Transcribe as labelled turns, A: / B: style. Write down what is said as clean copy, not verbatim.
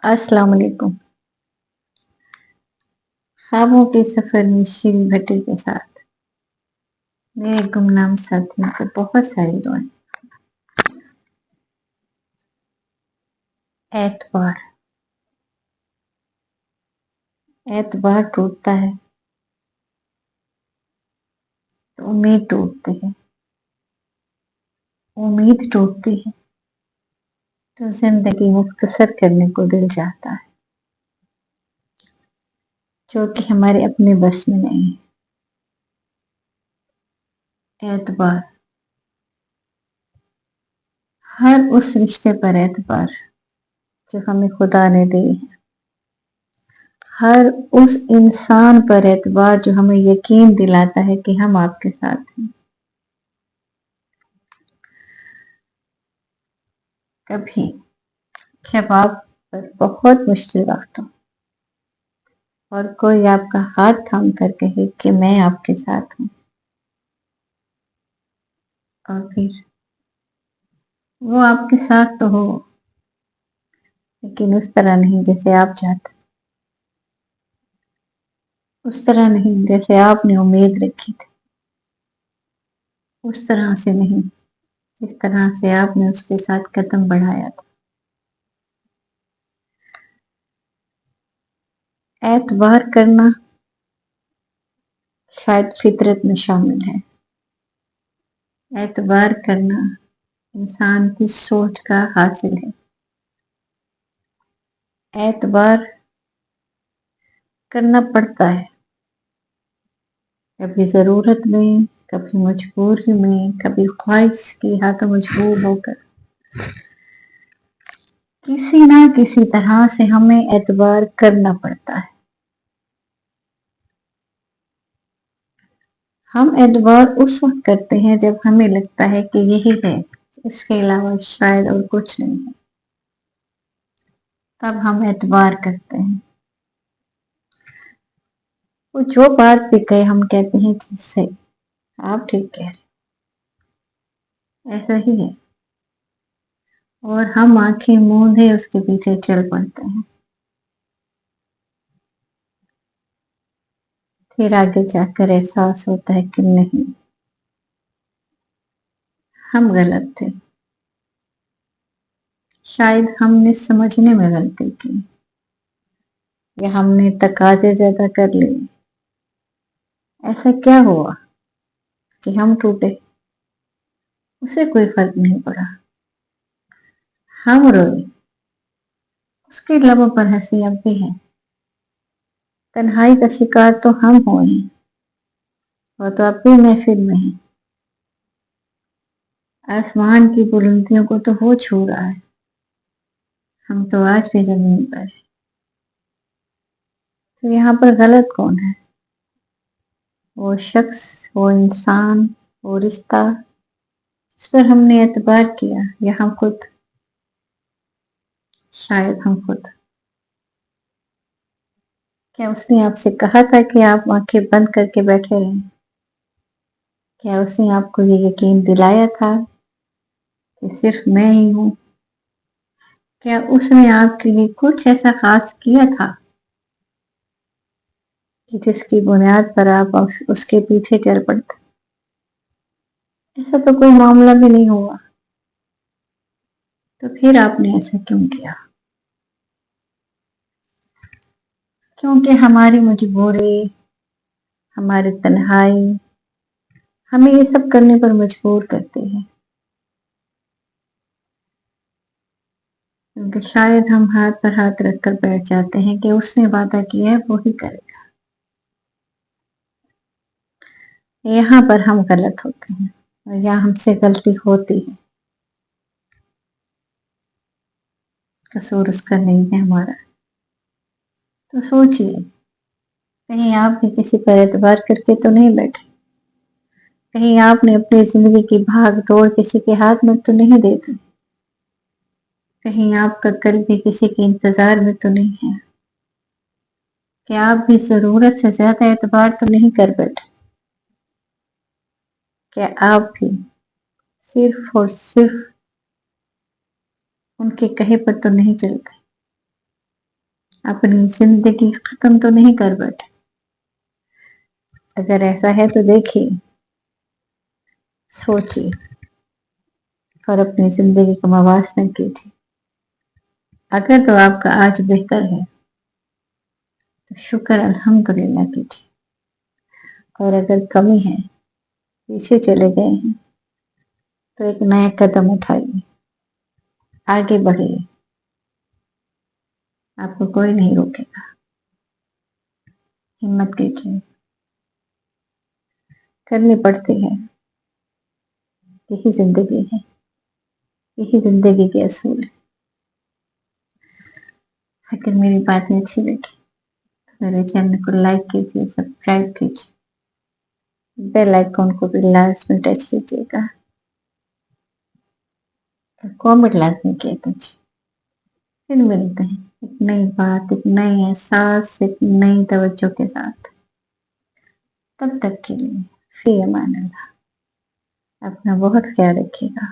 A: अस्सलाम वालेकुम। ख्वाबों के सफर में शील भट्टी के साथ मेरे गुमनाम साथियों को बहुत सारी दुआएं। एतबार एतबार टूटता है तो उम्मीद टूटती है। उम्मीद टूटती है तो जिंदगी मुख्तसर करने को दिल चाहता है, जो कि हमारे अपने बस में नहीं है। एतबार, हर उस रिश्ते पर एतबार जो हमें खुदा ने दी है, हर उस इंसान पर एतबार जो हमें यकीन दिलाता है कि हम आपके साथ हैं। कभी जब आप पर बहुत मुश्किल वक्त हो और कोई आपका हाथ थाम कर कहे कि मैं आपके साथ हूं, और फिर वो आपके साथ तो हो, लेकिन उस तरह नहीं जैसे आप चाहते, उस तरह नहीं जैसे आपने उम्मीद रखी थी, उस तरह से नहीं जिस तरह से आपने उसके साथ कदम बढ़ाया था। एतबार करना शायद फितरत में शामिल है। एतबार करना इंसान की सोच का हासिल है। एतबार करना पड़ता है, कभी जरूरत में, कभी मजबूरी में, कभी ख्वाहिश की हाथों मजबूर होकर। किसी ना किसी तरह से हमें एतबार करना पड़ता है। हम एतबार उस वक्त करते हैं जब हमें लगता है कि यही है, इसके अलावा शायद और कुछ नहीं है, तब हम एतबार करते हैं। वो जो बात भी कहे हम कहते हैं जिससे आप ठीक कह रहे, ऐसा ही है, और हम आंखें मूंदे उसके पीछे चल पड़ते हैं। फिर आगे जाकर एहसास होता है कि नहीं, हम गलत थे, शायद हमने समझने में गलती की, या हमने तकाजे ज्यादा कर लिए। ऐसा क्या हुआ कि हम टूटे? उसे कोई फर्क नहीं पड़ा। हम रोए, उसके लबों पर हंसी अब भी है। तन्हाई का शिकार तो हम हुए हैं, वो तो अब भी महफिल में है। आसमान की बुलंदियों को तो वो छू रहा है, हम तो आज भी जमीन पर हैं। तो यहाँ पर गलत कौन है? वो शख्स, वो इंसान, वो रिश्ता जिस पर हमने एतबार किया, या हम खुद? शायद हम खुद। क्या उसने आपसे कहा था कि आप आंखें बंद करके बैठे रहें? क्या उसने आपको ये यकीन दिलाया था कि सिर्फ मैं ही हूं? क्या उसने आपके लिए कुछ ऐसा खास किया था कि जिसकी बुनियाद पर आप उसके पीछे चल पड़ते? ऐसा तो कोई मामला भी नहीं हुआ, तो फिर आपने ऐसा क्यों किया? क्योंकि हमारी मजबूरी, हमारी तन्हाई हमें ये सब करने पर मजबूर करती है। क्योंकि शायद हम हाथ पर हाथ रखकर बैठ जाते हैं कि उसने वादा किया है वो ही करेगा। यहाँ पर हम गलत होते हैं, और यहाँ हमसे गलती होती है। कसूर उसका नहीं है, हमारा। तो सोचिए, कहीं आप भी किसी पर एतबार करके तो नहीं बैठे? कहीं आपने अपनी जिंदगी की भाग दौड़ किसी के हाथ में तो नहीं दे दी? कहीं आपका कल भी किसी के इंतजार में तो नहीं है? क्या आप भी जरूरत से ज्यादा एतबार तो नहीं कर बैठे? क्या आप भी सिर्फ और सिर्फ उनके कहे पर तो नहीं चलते? अपनी जिंदगी खत्म तो नहीं कर बैठे। अगर ऐसा है तो देखिए, सोचिए और अपनी जिंदगी को मवास न कीजिए। अगर तो आपका आज बेहतर है तो शुक्र अल्हम्दुलिल्लाह कीजिए, और अगर कमी है, पीछे चले गए हैं, तो एक नया कदम उठाइए, आगे बढ़िए। आपको कोई नहीं रोकेगा। हिम्मत कीजिए, करनी पड़ती है, यही जिंदगी है, यही जिंदगी के असूल है। अगर मेरी बातें अच्छी लगी तो मेरे चैनल को लाइक कीजिए, सब्सक्राइब कीजिए, बेल आइकॉन को भी लास्ट में टच कीजिएगा, कमेंट लाजमी किया कीजिए। फिर मिलते हैं एक नई बात, एक नए एहसास, एक नई तवज्जो के साथ। तब तक के लिए फी अमान अल्लाह। अपना बहुत ख्याल रखिएगा।